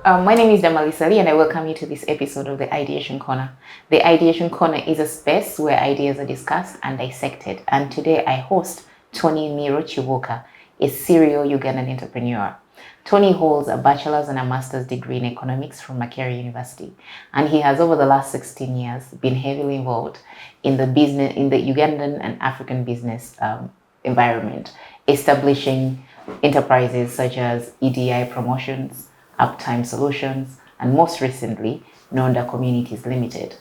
My name is Damalisa Lee and I welcome you to this episode of the Ideation Corner. The Ideation Corner is a space where ideas are discussed and dissected. And today I host Tonny Miiro Kibuuka, a serial Ugandan entrepreneur. Tonny holds a bachelor's and a master's degree in economics from Makerere University. And he has over the last 16 years been heavily involved in the Ugandan and African business environment, establishing enterprises such as EDI Promotions, Uptime Solutions, and most recently, Nonda Commodities Ltd,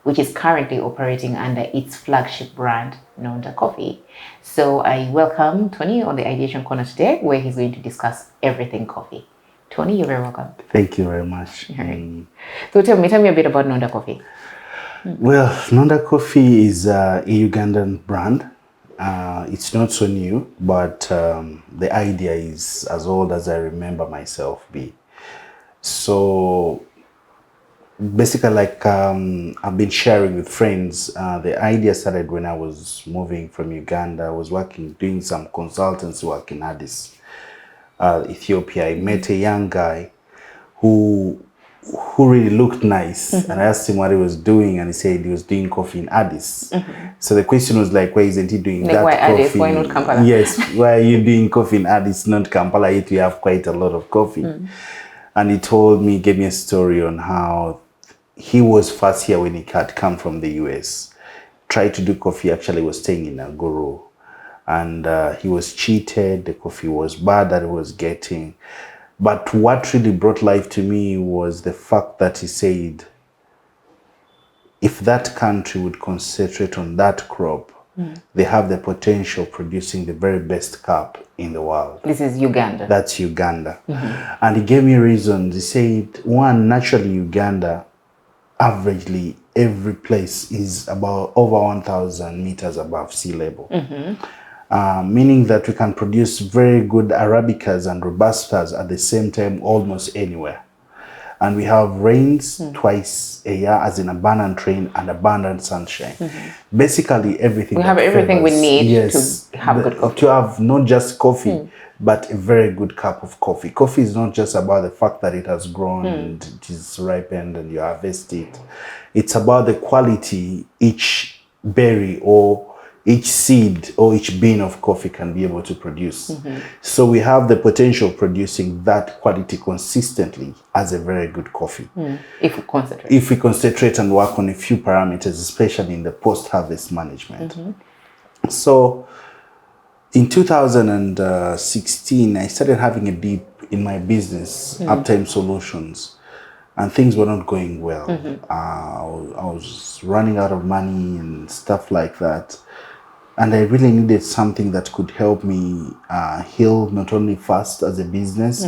which is currently operating under its flagship brand, Nonda Coffee. So I welcome Tonny on the Ideation Corner today, where he's going to discuss everything coffee. Tonny, you're very welcome. Thank you very much. Right. So tell me a bit about Nonda Coffee. Well, Nonda Coffee is a Ugandan brand. It's not so new, but the idea is as old as I remember myself be. So basically, like I've been sharing with friends, the idea started when I was moving from Uganda. I was doing some consultancy work in Addis, Ethiopia. I met a young guy who really looked nice, and I asked him what he was doing, and he said he was doing coffee in Addis. So the question was like, why isn't he doing that why coffee? Addis? Why not Kampala? Yes, why are you doing coffee in Addis, not Kampala? Yet we have quite a lot of coffee. And he gave me a story on how he was first here when he had come from the US. Tried to do coffee, actually was staying in Aguru. And he was cheated, the coffee was bad that he was getting. But what really brought life to me was the fact that he said, if that country would concentrate on that crop, they have the potential of producing the very best cup in the world. This is Uganda. That's Uganda. And he gave me reasons. He said, one, naturally Uganda, averagely every place is about over 1,000 meters above sea level. Meaning that we can produce very good Arabicas and Robustas at the same time almost anywhere. And we have rains twice a year, as in abundant rain and abundant sunshine. Basically everything. We have everything we need to have good coffee. To have not just coffee, but a very good cup of coffee. Coffee is not just about the fact that it has grown and it is ripened and you harvest it. It's about the quality each berry or each seed or each bean of coffee can be able to produce. So we have the potential of producing that quality consistently as a very good coffee. If we concentrate. If we concentrate and work on a few parameters, especially in the post-harvest management. So in 2016, I started having a dip in my business, Uptime Solutions, and things were not going well. I was running out of money and stuff like that. And I really needed something that could help me heal not only fast as a business,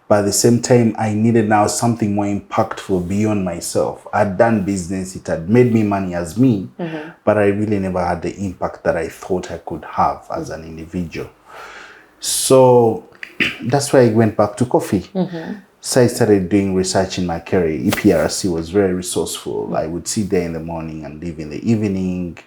but at the same time, I needed now something more impactful beyond myself. I'd done business, it had made me money as me, but I really never had the impact that I thought I could have as an individual. So that's why I went back to coffee. So I started doing research in Makerere. EPRC was very resourceful. I would sit there in the morning and leave in the evening,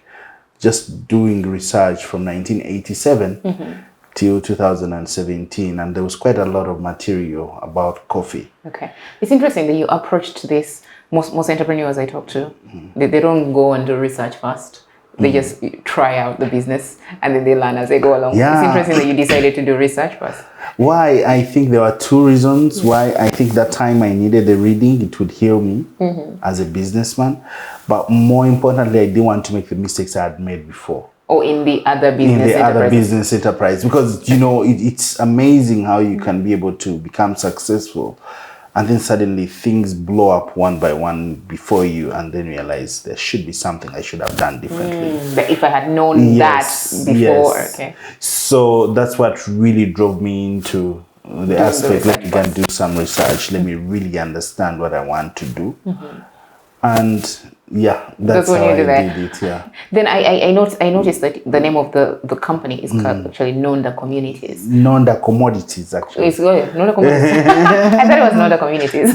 just doing research from 1987 till 2017, and there was quite a lot of material about coffee. Okay, it's interesting that you approached this. Most entrepreneurs I talk to, they don't go and do research first. They just try out the business and then they learn as they go along. It's interesting that you decided to do research first. Why? I think there were two reasons why. I think that time I needed the reading. It would heal me as a businessman. But more importantly, I didn't want to make the mistakes I had made before. Or in the other business enterprise. Because, you know, it's amazing how you can be able to become successful. And then suddenly things blow up one by one before you, and then realize there should be something I should have done differently. But if I had known that before, okay. So that's what really drove me into the aspect, let me can do some research, let me really understand what I want to do. And yeah, that's when how I did it. Yeah. Then I noticed that the name of the company is actually Nonda Communities. Nonda Commodities, actually. It's Nonda Commodities. I thought it was Nonda Communities.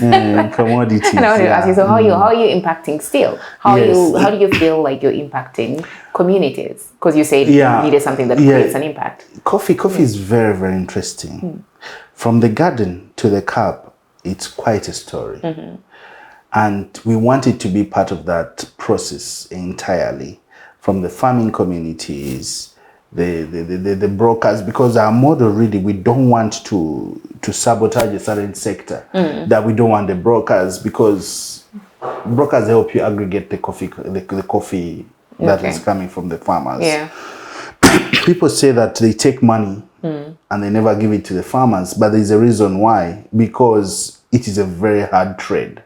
Commodities. And I wanted to ask you, so how are you impacting still? How do you feel like you're impacting communities? Because you said you needed something that creates an impact. Coffee is very, very interesting. From the garden to the cup, it's quite a story. And we wanted to be part of that process entirely, from the farming communities, the brokers, because our model really, we don't want to sabotage a certain sector, that we don't want the brokers, because brokers help you aggregate the coffee, the coffee that is coming from the farmers. Yeah. People say that they take money and they never give it to the farmers, but there's a reason why, because it is a very hard trade.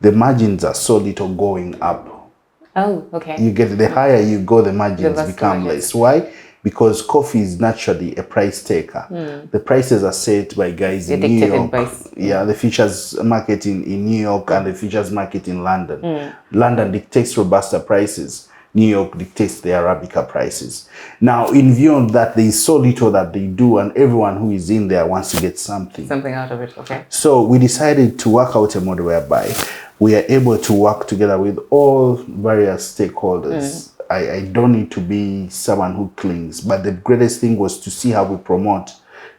The margins are so little going up. Oh, okay. You get the higher you go, the margins become less. Why? Because coffee is naturally a price taker. The prices are set by guys in New York. The futures market in New York and the futures market in London. London dictates Robusta prices. New York dictates the Arabica prices. Now, in view of that, there is so little that they do, and everyone who is in there wants to get something. Something out of it, okay. So we decided to work out a model whereby we are able to work together with all various stakeholders. I don't need to be someone who clings, but the greatest thing was to see how we promote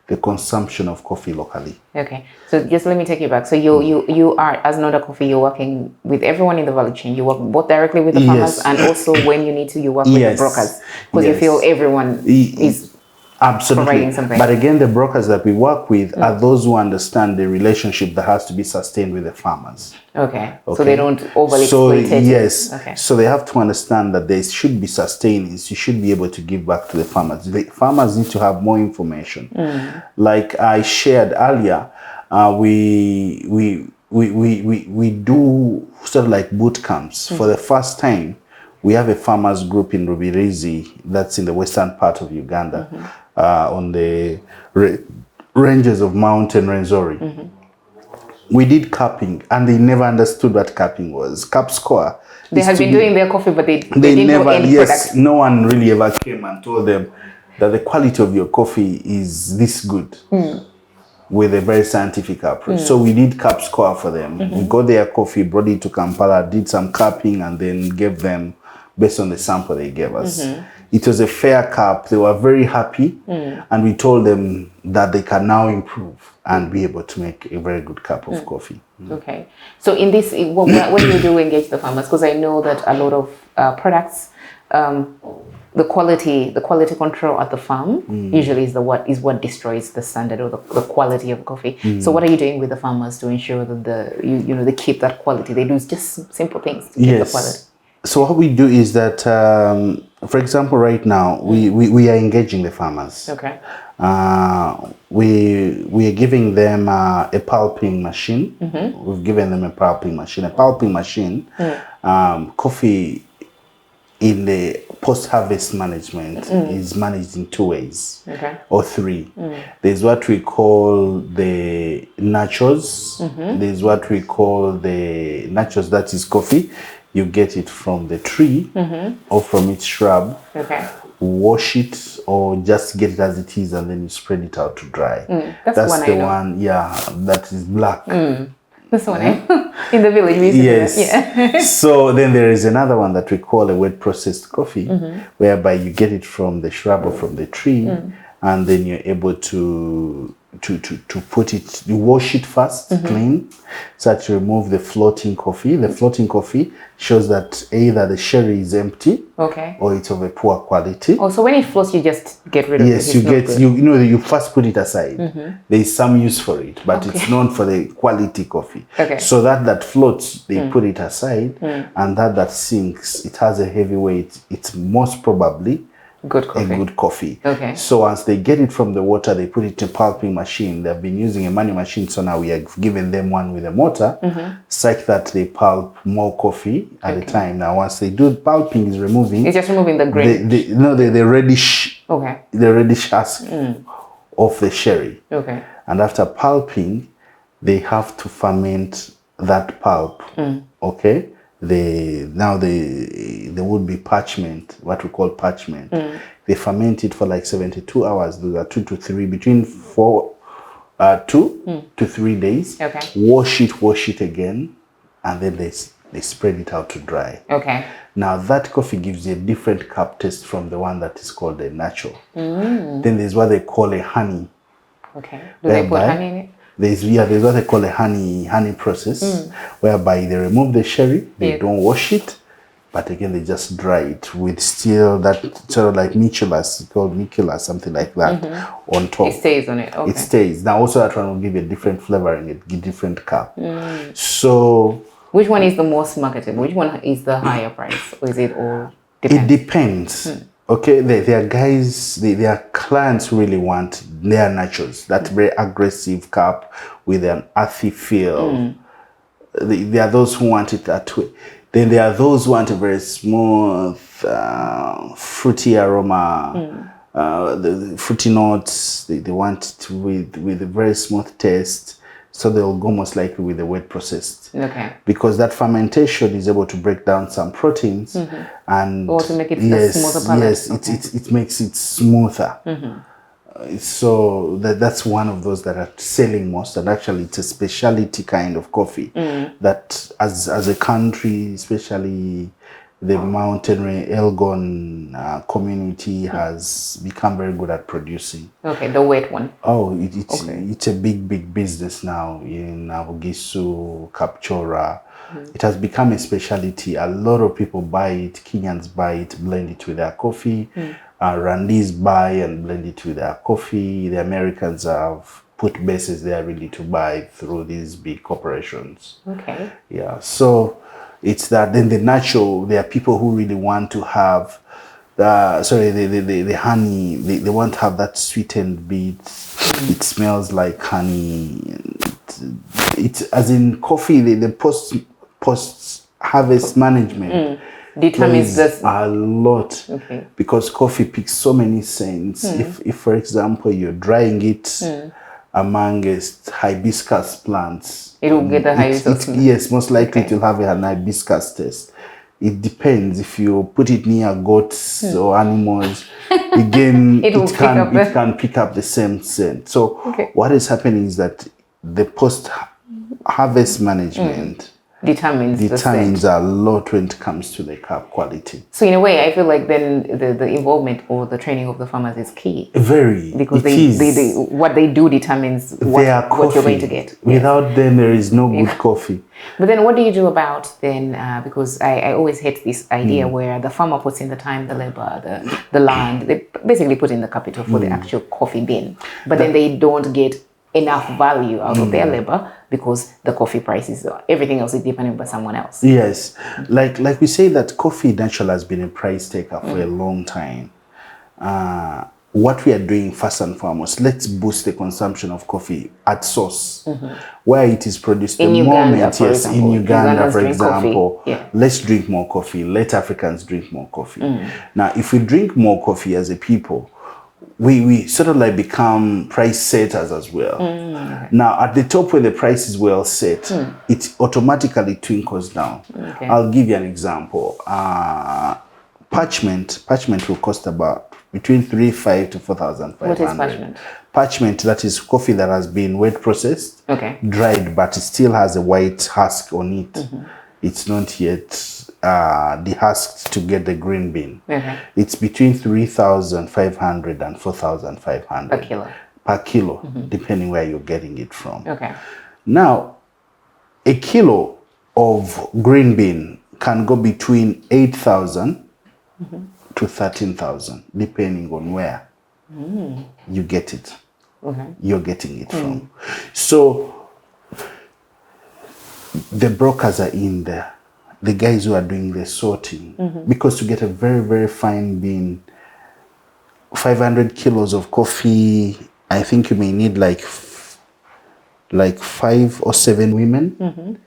the consumption of coffee locally. Okay, so just let me take you back. So you are, as Nonda Coffee, you're working with everyone in the value chain. You work both directly with the farmers, and also when you need to, you work with the brokers, because you feel everyone is providing something. But again, the brokers that we work with are those who understand the relationship that has to be sustained with the farmers. Okay. So they don't overly exploit it. Yes. Okay. So they have to understand that they should be sustaining. You should be able to give back to the farmers. The farmers need to have more information. Like I shared earlier, we do sort of like boot camps. For the first time, we have a farmers group in Rubirizi, that's in the western part of Uganda, on the ranges of Mount Rwenzori. We did cupping, and they never understood what cupping was. Cup score. They had been doing their coffee, but they didn't never, know any product. No one really ever came and told them that the quality of your coffee is this good, with a very scientific approach. So we did cup score for them. We got their coffee, brought it to Kampala, did some cupping, and then gave them based on the sample they gave us. It was a fair cup. They were very happy, and we told them that they can now improve and be able to make a very good cup of coffee. Okay. So in this, when you do engage the farmers, because I know that a lot of products, the quality control at the farm usually is what destroys the standard or the quality of coffee. So what are you doing with the farmers to ensure that they keep that quality? They do just simple things to keep the quality. So what we do is that, for example, right now we are engaging the farmers. Okay. We are giving them a pulping machine. We've given them a pulping machine. A pulping machine, coffee in the post-harvest management is managed in 2 ways, or 3. There's what we call the nachos. There's what we call the nachos, that is coffee. You get it from the tree or from its shrub. Wash it or just get it as it is, and then you spread it out to dry. That's the one, that is black. That's the one in the village. Yes. So then there is another one that we call a wet processed coffee, whereby you get it from the shrub or from the tree, and then you're able to put it, you wash it first, clean, so that you remove the floating coffee. The floating coffee shows that either the sherry is empty, or it's of a poor quality. Oh, so when it floats, you just get rid of it. Yes, you first put it aside. There is some use for it, but it's known for the quality coffee. So that floats, they put it aside, and that sinks, it has a heavy weight. It's most probably a good coffee. So once they get it from the water, they put it in a pulping machine. They've been using a manual machine, so now we have given them one with a motor, such that they pulp more coffee at a time. Now once they do pulping, is removing. It's just removing the grain. The reddish. The reddish husk of the sherry. And after pulping, they have to ferment that pulp. There would be parchment, what we call parchment. They ferment it for like 72 hours. Those are 2 to 3, between 2 to 3 days. Wash it again, and then they spread it out to dry. Now that coffee gives you a different cup taste from the one that is called a natural. Then there's what they call a honey. Do they put honey in it? There's what they call a honey process, whereby they remove the sherry, they don't wash it, but again they just dry it with still that sort of like miculus, called miculus, something like that, on top. It stays on it. Okay. It stays. Now also that one will give you a different flavoring, a different cup. So which one is the most marketable? Which one is the higher price, or is it all? It depends. Okay, there are guys, there are clients who really want their naturals, that very aggressive cup with an earthy feel. There are those who want it that way. Then there are those who want a very smooth, fruity aroma, the fruity notes. They want it with a very smooth taste. So they'll go most likely with the wet processed. Okay. Because that fermentation is able to break down some proteins and or to make it smoother palate. Yes, it makes it smoother. So that's one of those that are selling most, and actually it's a specialty kind of coffee that as a country, especially the mountain Elgon community has become very good at producing. Okay, the wet one. Oh, it's a big business now in Bugisu, Kapchora. It has become a specialty. A lot of people buy it. Kenyans buy it, blend it with their coffee. Rwandese buy and blend it with their coffee. The Americans have put bases there really to buy through these big corporations. Okay. Yeah, so it's that. Then the natural, there are people who really want to have the honey. They want to have that sweetened bit. It smells like honey. It's as in coffee. The post harvest management determines this a lot. Okay. Because coffee picks so many scents. If for example you're drying it amongst hibiscus plants, it will get the hibiscus. Yes, most likely it will have an hibiscus taste. It depends. If you put it near goats or animals, again, it can pick up the same scent. So what is happening is that the post-harvest management determines a lot when it comes to the cup quality. So in a way, I feel like then the involvement or the training of the farmers is key. Very. Because what they do determines what you're going to get. Without them, there is no good coffee. But then what do you do about then, because I always hate this idea where the farmer puts in the time, the labor, the land, they basically put in the capital for the actual coffee bean, but then they don't get enough value out of their labor because the coffee prices, everything else is dependent by someone else. Yes, like we say that coffee natural has been a price taker for a long time. What we are doing first and foremost, let's boost the consumption of coffee at source, where it is produced. In Uganda, for example. In Uganda, for example, let's drink more coffee. Let Africans drink more coffee. Now, if we drink more coffee as a people, we sort of like become price setters as well. Now, at the top where the price is well set, it automatically twinkles down. I'll give you an example. Parchment will cost about between 3,500 to 4,500. What is parchment? Parchment, that is coffee that has been wet processed, dried, but it still has a white husk on it. It's not yet dehusked to get the green bean. It's between 3,500 and 4,500 per kilo, depending where you're getting it from. Now, a kilo of green bean can go between 8,000 to 13,000, depending on where you get it. You're getting it from. So the brokers are in there, the guys who are doing the sorting, because to get a very, very fine bean, 500 kilos of coffee, I think you may need like 5 or 7 women.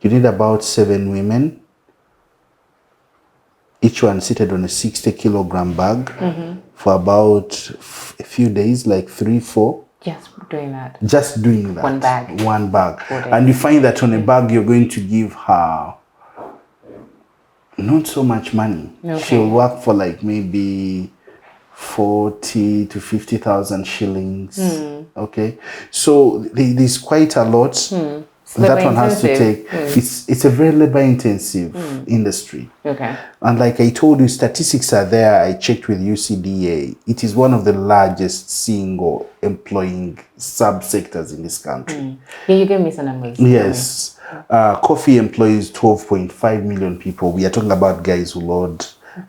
You need about 7 women, each one seated on a 60 kilogram bag for about a few days, like 3-4. Just doing that. One bag. And you find that on a bag, you're going to give her not so much money. She'll work for like maybe 40 to 50,000 shillings. Okay. So there's quite a lot. that one has to take, it's a very labor intensive industry. Okay. And like I told you, statistics are there. I checked with UCDA. It is one of the largest single employing subsectors in this country. Yeah, you gave me some numbers. Yes. Coffee employs 12.5 million people. We are talking about guys who load,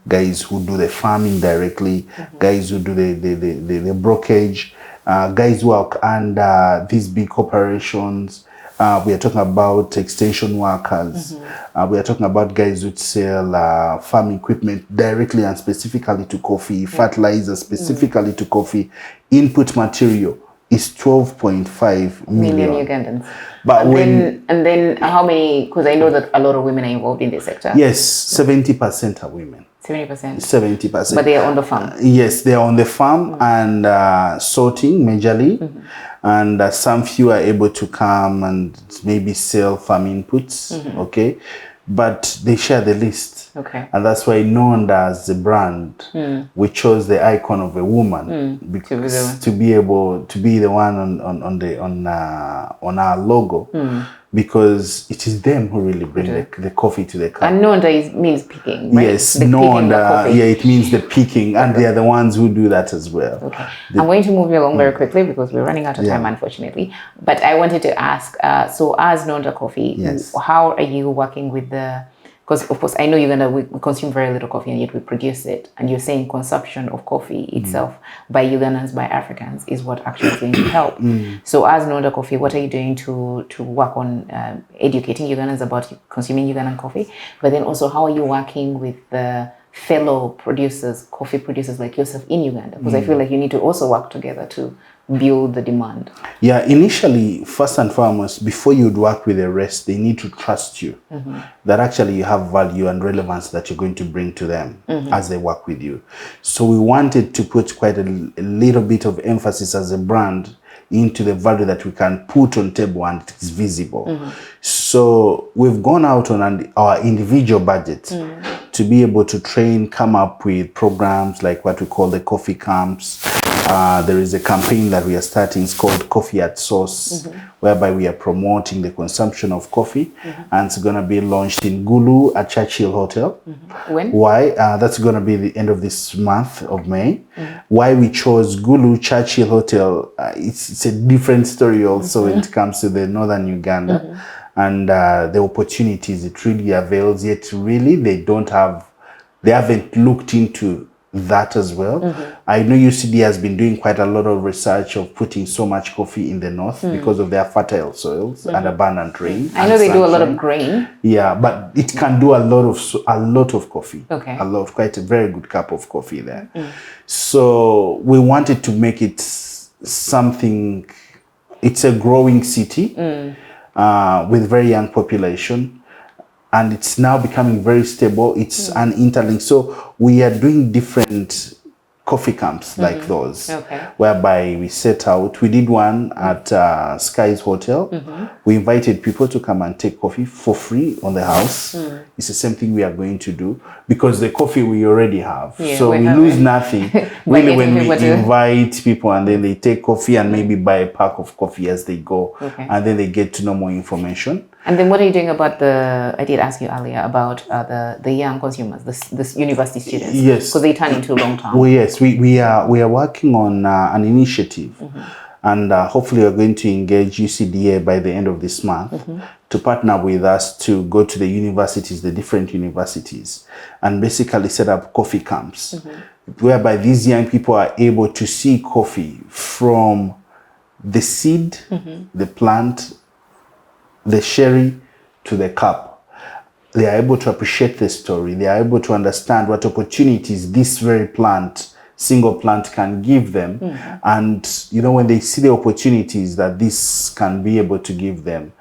guys who do the farming directly, guys who do the brokerage, guys who work under these big corporations. We are talking about extension workers. We are talking about guys who sell farm equipment directly and specifically to coffee, fertilizer specifically to coffee. Input material is 12.5 million Ugandans. But and then how many, because I know that a lot of women are involved in this sector. Yes, 70% are women. 70%. 70%. But they are on the farm. Yes, they are on the farm and sorting majorly. And some few are able to come and maybe sell farm inputs. Okay. But they share the list. Okay. And that's why Nonda as the brand, we chose the icon of a woman because to be able to be the one on our logo. Because it is them who really bring the coffee to the cup. And Nonda means picking, right? Yes, Nonda, yeah, it means the picking, and they are the ones who do that as well. Okay. I'm going to move you along very quickly because we're running out of time, unfortunately. But I wanted to ask, so as Nonda Coffee, how are you working with the... Because, of course, I know Uganda, we consume very little coffee and yet we produce it. And you're saying consumption of coffee itself by Ugandans, by Africans, is what actually is going to help. So as Nonda Coffee, what are you doing to work on educating Ugandans about consuming Ugandan coffee? But then also, how are you working with the fellow producers, coffee producers like yourself in Uganda? Because I feel like you need to also work together to build the demand. Yeah, initially, first and foremost, before you'd work with the rest, they need to trust you that actually you have value and relevance that you're going to bring to them as they work with you. So we wanted to put quite a little bit of emphasis as a brand into the value that we can put on table and it is visible. So we've gone out on our individual budget to be able to train, come up with programs like what we call the coffee camps. There is a campaign that we are starting. It's called Coffee at Source, whereby we are promoting the consumption of coffee. And it's going to be launched in Gulu at Churchill Hotel. When? Why? That's going to be the end of this month of May. Why we chose Gulu Churchill Hotel, it's a different story also when it comes to the northern Uganda. And the opportunities it really avails, yet really they haven't looked into that as well. I know UCD has been doing quite a lot of research of putting so much coffee in the north because of their fertile soils and abundant rain. I know they do a lot of grain. Yeah, but it can do a lot of coffee. Okay. Quite a very good cup of coffee there. So we wanted to make it something. It's a growing city with very young population. And it's now becoming very stable. It's an interlink. So we are doing different coffee camps like those, whereby we set out. We did one at Sky's Hotel. We invited people to come and take coffee for free on the house. It's the same thing we are going to do because the coffee we already have. So we lose nothing really when we invite people and then they take coffee and maybe buy a pack of coffee as they go. And then they get to know more information. And then what are you doing about I did ask you earlier about the young consumers, the university students. Yes. Because they turn into long term. Well, yes, we are working on an initiative. And hopefully we're going to engage UCDA by the end of this month to partner with us to go to the universities, the different universities, and basically set up coffee camps, whereby these young people are able to see coffee from the seed, the plant, the sherry to the cup. They are able to appreciate the story. They are able to understand what opportunities this very single plant can give them. And, when they see the opportunities that this can be able to give them,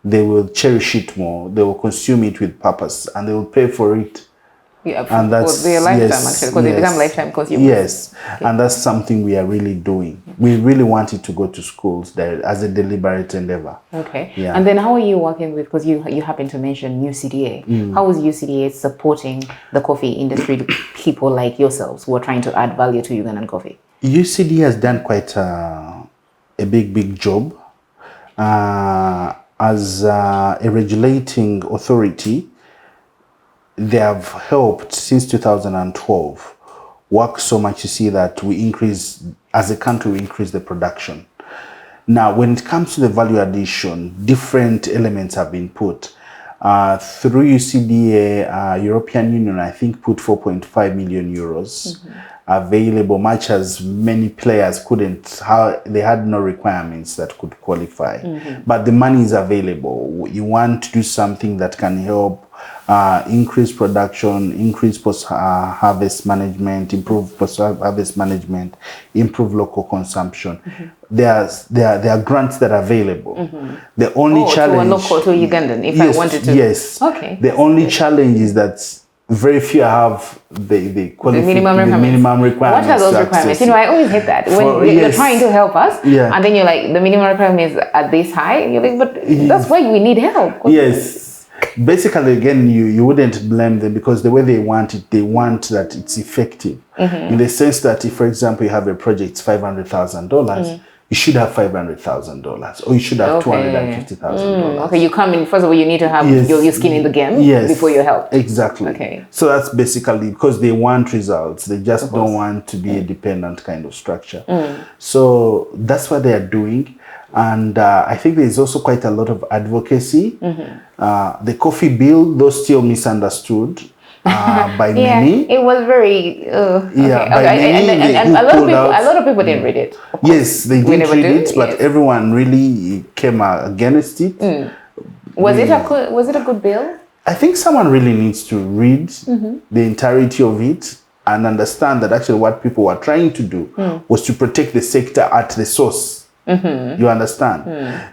they will cherish it more. They will consume it with purpose and they will pay for it. Yeah, and that's their lifetime actually, because they become lifetime consumers. Yes, and that's something we are really doing. We really want it to go to schools there as a deliberate endeavor. Okay. Yeah. And then how are you working with, because you happen to mention UCDA. How is UCDA supporting the coffee industry, people like yourselves who are trying to add value to Ugandan coffee? UCDA has done quite a big job. as a regulating authority, they have helped since 2012 work so much to see that we increase, as a country, we increase the production. Now, when it comes to the value addition, different elements have been put. Through UCDA, European Union, I think, put 4.5 million euros available, much as many players couldn't, they had no requirements that could qualify. But the money is available. You want to do something that can help increase production, increase post-harvest management, improve post-harvest management, improve local consumption. There are grants that are available. The only challenge... To Ugandan, if I wanted to. Yes. Okay. The only challenge is that very few have the minimum requirements. What are those requirements? You know, I always hate that. When you're trying to help us, and then you're like, the minimum requirement is at this high. You're like, but that's why we need help. Yes. Basically, again, you wouldn't blame them, because the way they want it, they want that it's effective. In the sense that if, for example, you have a project, $500,000, you should have $500,000, or you should have $250,000. Okay, you come in, first of all, you need to have your skin in the game before you help. Exactly. Okay. So that's basically because they want results. They just don't want to be a dependent kind of structure. So that's what they are doing. And I think there's also quite a lot of advocacy. The coffee bill, though still misunderstood by many. It was very... a lot of people didn't read it. Yes, they didn't read it, but everyone really came against it. Was it a good bill? I think someone really needs to read the entirety of it and understand that actually what people were trying to do was to protect the sector at the source. You understand?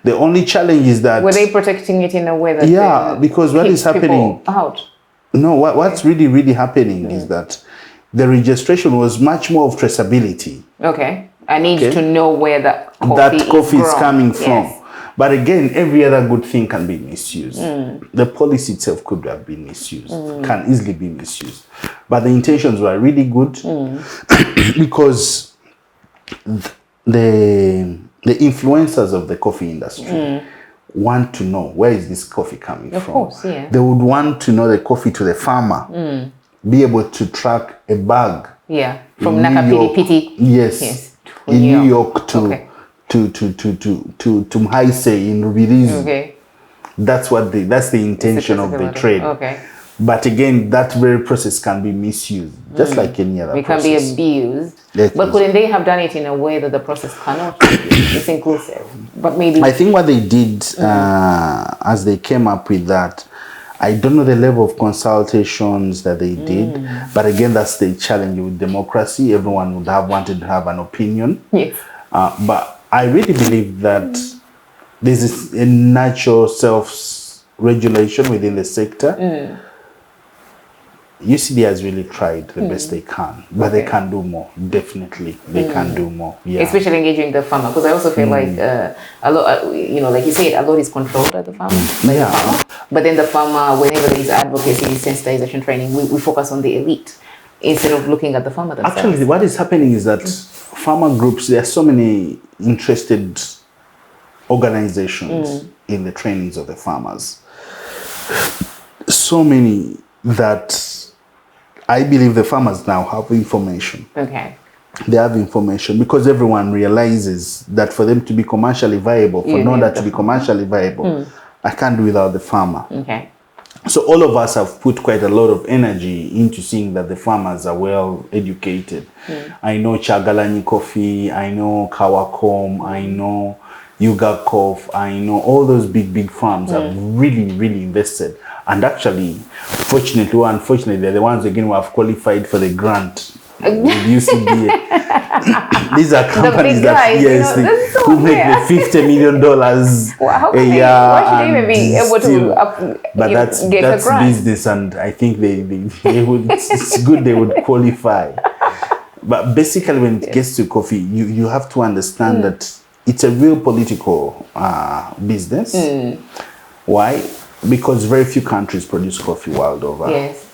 The only challenge is that... Were they protecting it in a way that... because what is happening... out? No, what's really happening is that the registration was much more of traceability. Okay. I need to know where that coffee is coming from. But again, every other good thing can be misused. The policy itself could have been misused, can easily be misused. But the intentions were really good because the influencers of the coffee industry want to know, where is this coffee coming from? Of course, yeah. They would want to know the coffee to the farmer, be able to track a bag. Yeah, from Naka Piti. Yes. In New York to Mhaise in Rubirizi. Okay. That's the intention of the trade. Okay. But again, that very process can be misused, just like any other process. It can be abused. But couldn't they have done it in a way that the process cannot be abused? It's inclusive. But maybe... I think what they did, as they came up with that, I don't know the level of consultations that they did. But again, that's the challenge with democracy. Everyone would have wanted to have an opinion. Yes. But I really believe that there's a natural self-regulation within the sector. UCD has really tried the best they can, but they can do more. Definitely, they can do more. Yeah. Especially engaging the farmer, because I also feel like a lot, like you said, a lot is controlled at the farmer. But then the farmer, whenever there is advocacy, sensitization training, we focus on the elite instead of looking at the farmer themselves. Actually, what is happening is that farmer groups, there are so many interested organizations in the trainings of the farmers. So many that I believe the farmers now have information. Okay. They have information because everyone realizes that for them to be commercially viable, for Nonda to be commercially viable, I can't do without the farmer. Okay. So all of us have put quite a lot of energy into seeing that the farmers are well educated. I know Chagalanyi Coffee, I know Kawakom, I know Yuga Coffee, I know all those big farms have really invested. And actually, fortunately or unfortunately, they're the ones again who have qualified for the grant with UCDA. These are companies that who make the $50 million a year. Why should they even be able to but that's business, and I think they would. It's good they would qualify. But basically, when it gets to coffee, you have to understand that it's a real political business. Why? Because very few countries produce coffee world over. Yes.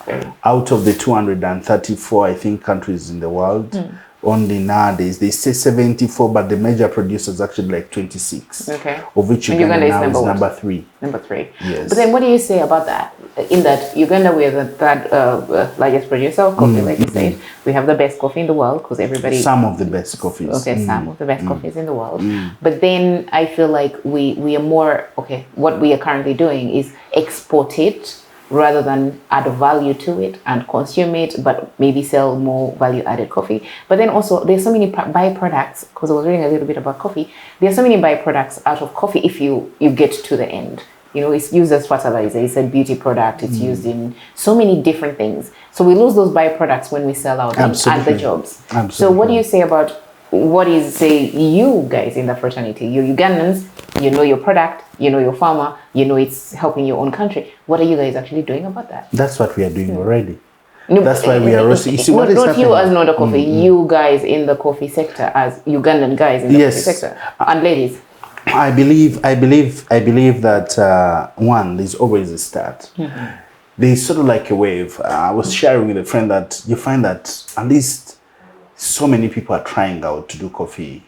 Out of the 234, I think, countries in the world, only nowadays. They say 74, but the major producer is actually like 26. Okay. Of which Uganda now is number 3. Number 3. Yes. But then what do you say about that? In that Uganda, we are the third largest producer of coffee, like you said. We have the best coffee in the world because everybody... Some of the best coffees. Okay, some of the best coffees in the world. But then I feel like we are more... Okay, what we are currently doing is export it rather than add value to it and consume it, but maybe sell more value-added coffee. But then also, there's so many byproducts, because I was reading a little bit about coffee, there's so many byproducts out of coffee if you get to the end. You know, it's used as fertilizer, it's a beauty product, it's used in so many different things. So we lose those byproducts when we sell out and add the jobs. Absolutely. So what do you say about, what is, say, you guys in the fraternity, you Ugandans, you know your product, you know your farmer, you know it's helping your own country. What are you guys actually doing about that? That's what we are doing already. No, that's why we are roasting. You see, what is not you as Nonda Coffee, you guys in the coffee sector, as Ugandan guys in the coffee sector, and ladies. I believe that one, there's always a start. There's sort of like a wave. I was sharing with a friend that you find that at least so many people are trying out to do coffee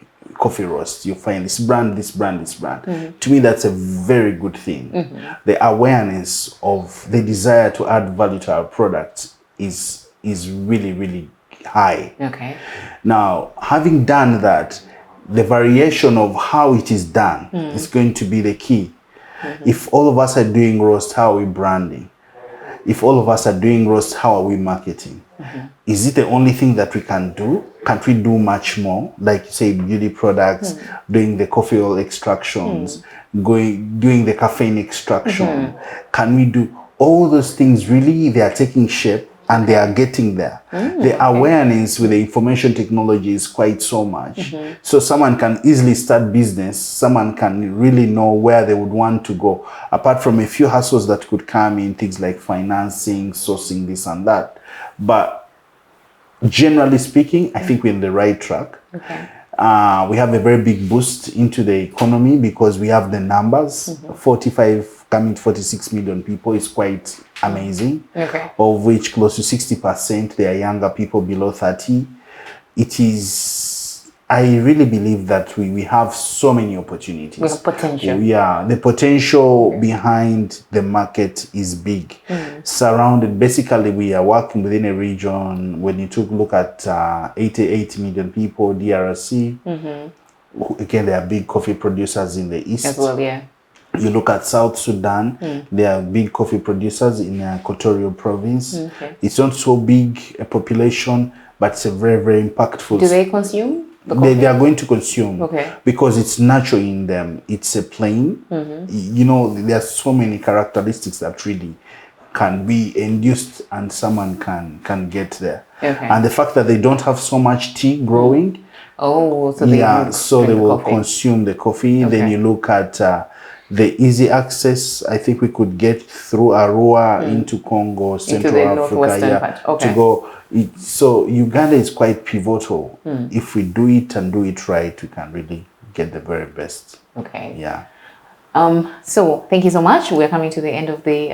roast. You find this brand. To me, that's a very good thing. The awareness of the desire to add value to our product is really, really high. Okay. Now, having done that, the variation of how it is done is going to be the key. If all of us are doing roast, how are we branding? If all of us are doing roast, how are we marketing? Is it the only thing that we can do? Can't we do much more? Like, say, beauty products, doing the coffee oil extractions, doing the caffeine extraction. Can we do all those things? Really, they are taking shape and they are getting there. The awareness with the information technology is quite so much. So someone can easily start business. Someone can really know where they would want to go. Apart from a few hassles that could come in, things like financing, sourcing, this and that. But generally speaking, I think we're in the right track. Okay. We have a very big boost into the economy because we have the numbers. 45 coming to 46 million people is quite amazing. Okay. Of which close to 60% they are younger people below 30. It is, I really believe that we have so many opportunities. We have potential. Yeah, the potential behind the market is big. Surrounded, basically we are working within a region. When you took a look at 88 million people, DRC, again, there are big coffee producers in the east. As well, yeah. You look at South Sudan, there are big coffee producers in Equatorial province. It's not so big a population, but it's a very, very impactful. Do they consume? They are going to consume because it's natural in them. It's a plain. You know, there are so many characteristics that really can be induced and someone can get there. And the fact that they don't have so much tea growing. So they will consume the coffee. Then you look at the easy access. I think we could get through Arua into Congo, Central Africa, to go. So Uganda is quite pivotal. If we do it and do it right, we can really get the very best. Okay. Yeah. So thank you so much. We're coming to the end of the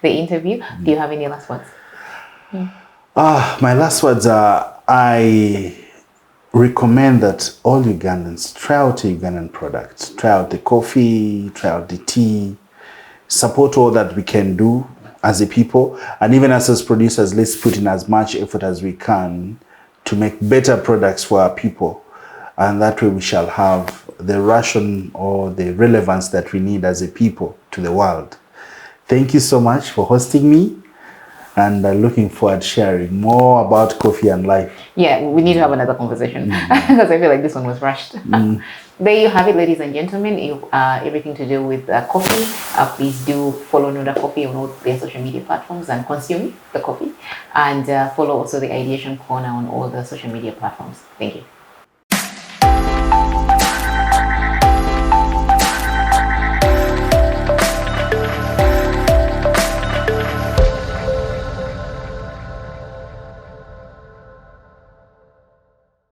the interview. Do you have any last words? My last words are, I recommend that all Ugandans try out a Ugandan product. Try out the coffee, try out the tea, support all that we can do as a people, and even as producers, let's put in as much effort as we can to make better products for our people. And that way we shall have the ration or the relevance that we need as a people to the world. Thank you so much for hosting me, and looking forward to sharing more about coffee and life. Yeah, we need to have another conversation because I feel like this one was rushed. There you have it, ladies and gentlemen. If everything to do with coffee, please do follow Nonda Coffee on all their social media platforms and consume the coffee. And follow also the Ideation Corner on all the social media platforms. Thank you.